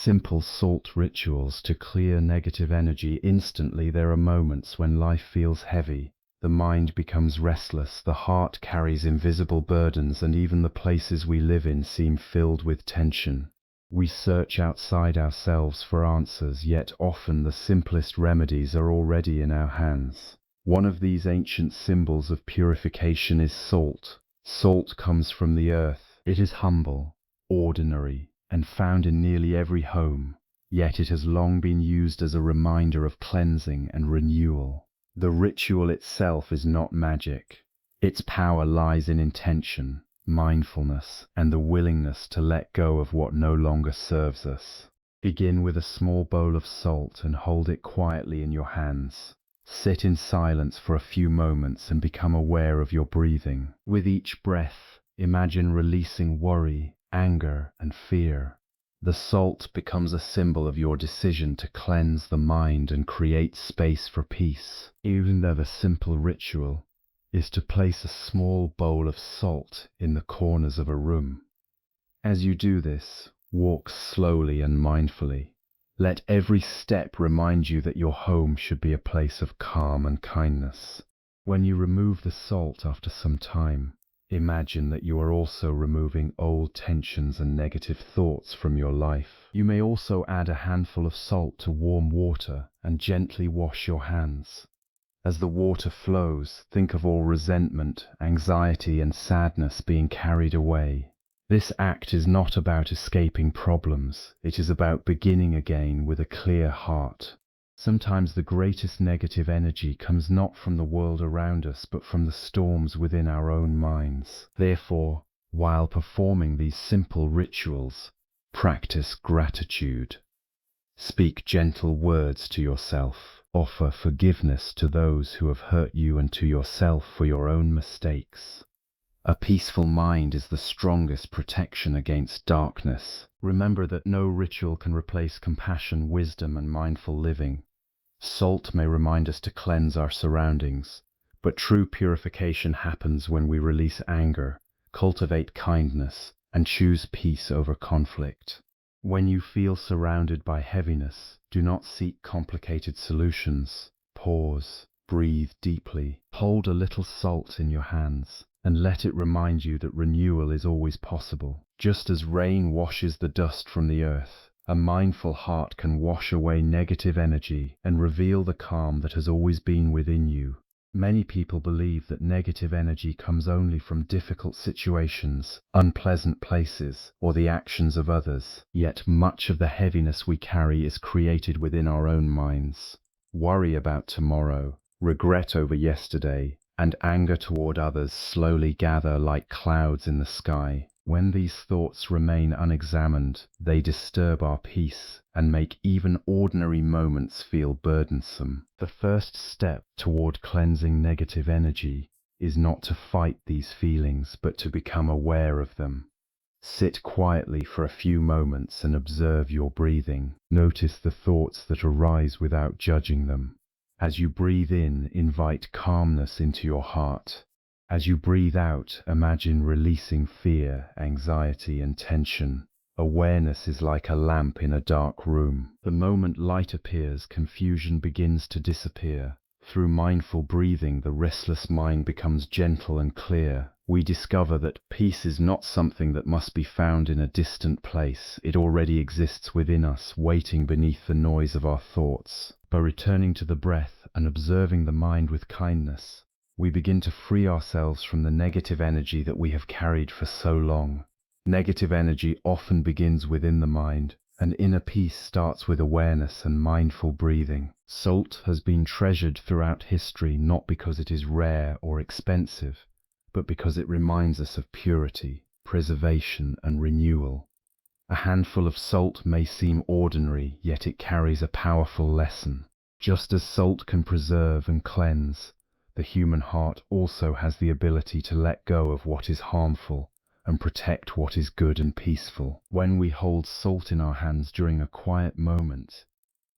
Simple salt rituals to clear negative energy instantly. There are moments when life feels heavy, the mind becomes restless, the heart carries invisible burdens, and even the places we live in seem filled with tension. We search outside ourselves for answers, yet often the simplest remedies are already in our hands. One of these ancient symbols of purification is salt. Salt comes from the earth. It is humble, ordinary, and found in nearly every home, yet it has long been used as a reminder of cleansing and renewal. The ritual itself is not magic. Its power lies in intention, mindfulness, and the willingness to let go of what no longer serves us. Begin with a small bowl of salt and hold it quietly in your hands. Sit in silence for a few moments and become aware of your breathing. With each breath, imagine releasing worry, anger, and fear. The salt becomes a symbol of your decision to cleanse the mind and create space for peace. Even though the simple ritual is to place a small bowl of salt in the corners of a room. As you do this, walk slowly and mindfully. Let every step remind you that your home should be a place of calm and kindness. When you remove the salt after some time, imagine that you are also removing old tensions and negative thoughts from your life. You may also add a handful of salt to warm water and gently wash your hands. As the water flows, think of all resentment, anxiety, and sadness being carried away. This act is not about escaping problems. It is about beginning again with a clear heart. Sometimes the greatest negative energy comes not from the world around us, but from the storms within our own minds. Therefore, while performing these simple rituals, practice gratitude. Speak gentle words to yourself. Offer forgiveness to those who have hurt you and to yourself for your own mistakes. A peaceful mind is the strongest protection against darkness. Remember that no ritual can replace compassion, wisdom, and mindful living. Salt may remind us to cleanse our surroundings, but true purification happens when we release anger, cultivate kindness, and choose peace over conflict. When you feel surrounded by heaviness, do not seek complicated solutions. Pause, breathe deeply, hold a little salt in your hands, and let it remind you that renewal is always possible. Just as rain washes the dust from the earth, a mindful heart can wash away negative energy and reveal the calm that has always been within you. Many people believe that negative energy comes only from difficult situations, unpleasant places, or the actions of others. Yet much of the heaviness we carry is created within our own minds. Worry about tomorrow, regret over yesterday, and anger toward others slowly gather like clouds in the sky. When these thoughts remain unexamined, they disturb our peace and make even ordinary moments feel burdensome. The first step toward cleansing negative energy is not to fight these feelings, but to become aware of them. Sit quietly for a few moments and observe your breathing. Notice the thoughts that arise without judging them. As you breathe in, invite calmness into your heart. As you breathe out, imagine releasing fear, anxiety, and tension. Awareness is like a lamp in a dark room. The moment light appears, confusion begins to disappear. Through mindful breathing, the restless mind becomes gentle and clear. We discover that peace is not something that must be found in a distant place. It already exists within us, waiting beneath the noise of our thoughts. By returning to the breath and observing the mind with kindness, we begin to free ourselves from the negative energy that we have carried for so long. Negative energy often begins within the mind, and inner peace starts with awareness and mindful breathing. Salt has been treasured throughout history not because it is rare or expensive, but because it reminds us of purity, preservation, and renewal. A handful of salt may seem ordinary, yet it carries a powerful lesson. Just as salt can preserve and cleanse, the human heart also has the ability to let go of what is harmful and protect what is good and peaceful. When we hold salt in our hands during a quiet moment,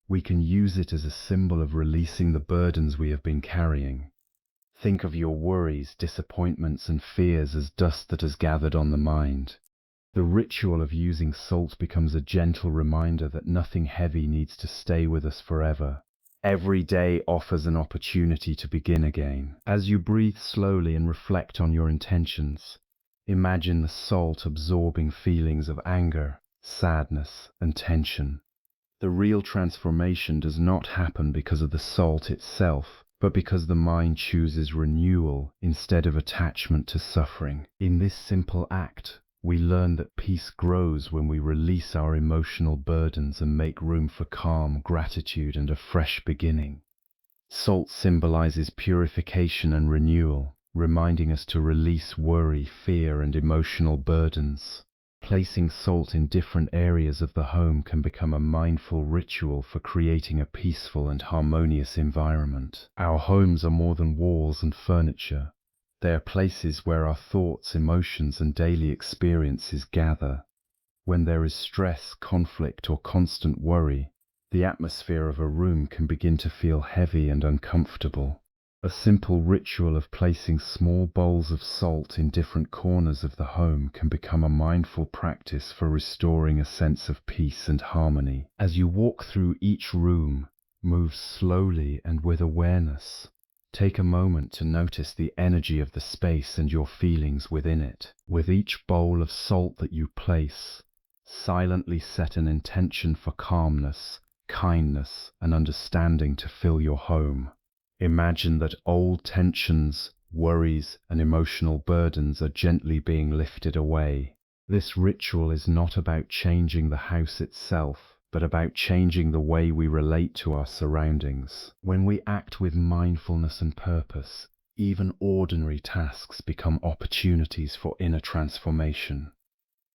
we can use it as a symbol of releasing the burdens we have been carrying. Think of your worries, disappointments, and fears as dust that has gathered on the mind. The ritual of using salt becomes a gentle reminder that nothing heavy needs to stay with us forever. Every day offers an opportunity to begin again. As you breathe slowly and reflect on your intentions, imagine the salt absorbing feelings of anger, sadness, and tension. The real transformation does not happen because of the salt itself, but because the mind chooses renewal instead of attachment to suffering. In this simple act, we learn that peace grows when we release our emotional burdens and make room for calm, gratitude, and a fresh beginning. Salt symbolizes purification and renewal, reminding us to release worry, fear, and emotional burdens. Placing salt in different areas of the home can become a mindful ritual for creating a peaceful and harmonious environment. Our homes are more than walls and furniture. They are places where our thoughts, emotions, and daily experiences gather. When there is stress, conflict, or constant worry, the atmosphere of a room can begin to feel heavy and uncomfortable. A simple ritual of placing small bowls of salt in different corners of the home can become a mindful practice for restoring a sense of peace and harmony. As you walk through each room, move slowly and with awareness. Take a moment to notice the energy of the space and your feelings within it. With each bowl of salt that you place, silently set an intention for calmness, kindness, and understanding to fill your home. Imagine that old tensions, worries, and emotional burdens are gently being lifted away. This ritual is not about changing the house itself, but about changing the way we relate to our surroundings. When we act with mindfulness and purpose, even ordinary tasks become opportunities for inner transformation.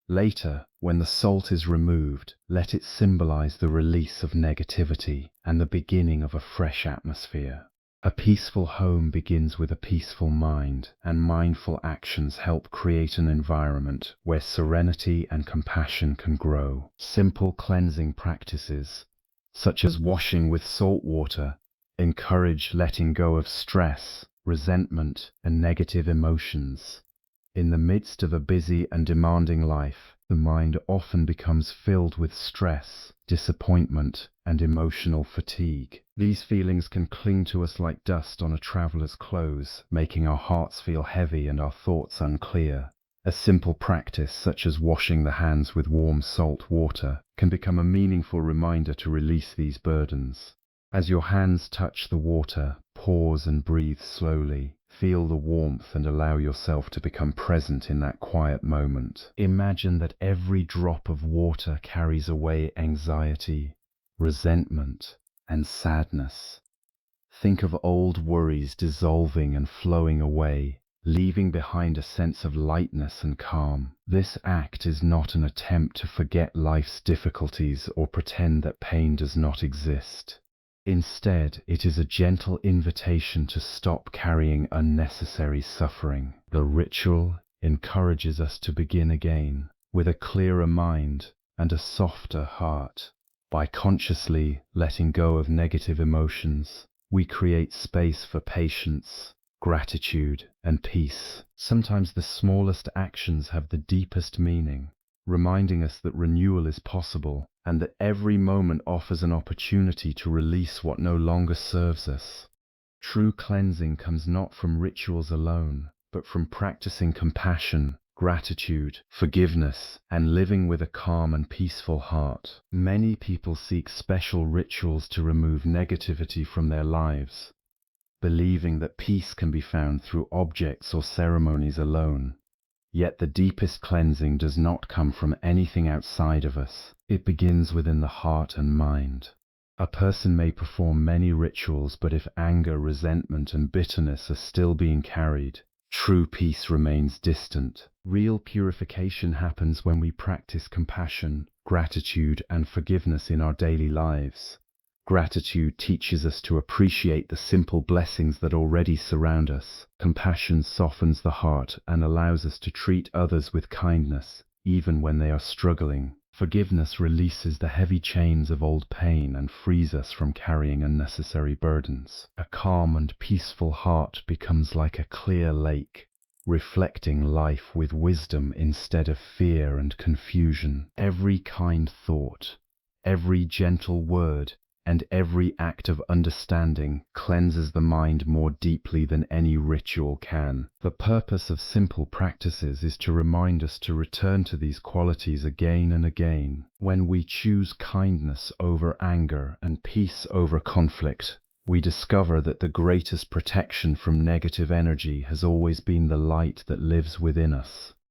Later, when the salt is removed, let it symbolize the release of negativity and the beginning of a fresh atmosphere. A peaceful home begins with a peaceful mind, and mindful actions help create an environment where serenity and compassion can grow. Simple cleansing practices, such as washing with salt water, encourage letting go of stress, resentment, and negative emotions. In the midst of a busy and demanding life, the mind often becomes filled with stress, disappointment, and emotional fatigue. These feelings can cling to us like dust on a traveler's clothes, making our hearts feel heavy and our thoughts unclear. A simple practice, such as washing the hands with warm salt water, can become a meaningful reminder to release these burdens. As your hands touch the water, pause and breathe slowly. Feel the warmth and allow yourself to become present in that quiet moment. Imagine that every drop of water carries away anxiety, resentment, and sadness. Think of old worries dissolving and flowing away, leaving behind a sense of lightness and calm. This act is not an attempt to forget life's difficulties or pretend that pain does not exist. Instead, it is a gentle invitation to stop carrying unnecessary suffering. The ritual encourages us to begin again, with a clearer mind and a softer heart. By consciously letting go of negative emotions, we create space for patience, gratitude, and peace. Sometimes the smallest actions have the deepest meaning, reminding us that renewal is possible and that every moment offers an opportunity to release what no longer serves us. True cleansing comes not from rituals alone, but from practicing compassion, gratitude, forgiveness, and living with a calm and peaceful heart. Many people seek special rituals to remove negativity from their lives, believing that peace can be found through objects or ceremonies alone. Yet the deepest cleansing does not come from anything outside of us. It begins within the heart and mind. A person may perform many rituals, but if anger, resentment, and bitterness are still being carried, true peace remains distant. Real purification happens when we practice compassion, gratitude, and forgiveness in our daily lives. Gratitude teaches us to appreciate the simple blessings that already surround us. Compassion softens the heart and allows us to treat others with kindness, even when they are struggling. Forgiveness releases the heavy chains of old pain and frees us from carrying unnecessary burdens. A calm and peaceful heart becomes like a clear lake, reflecting life with wisdom instead of fear and confusion. Every kind thought, every gentle word, and every act of understanding cleanses the mind more deeply than any ritual can. The purpose of simple practices is to remind us to return to these qualities again and again. When we choose kindness over anger and peace over conflict, we discover that the greatest protection from negative energy has always been the light that lives within us.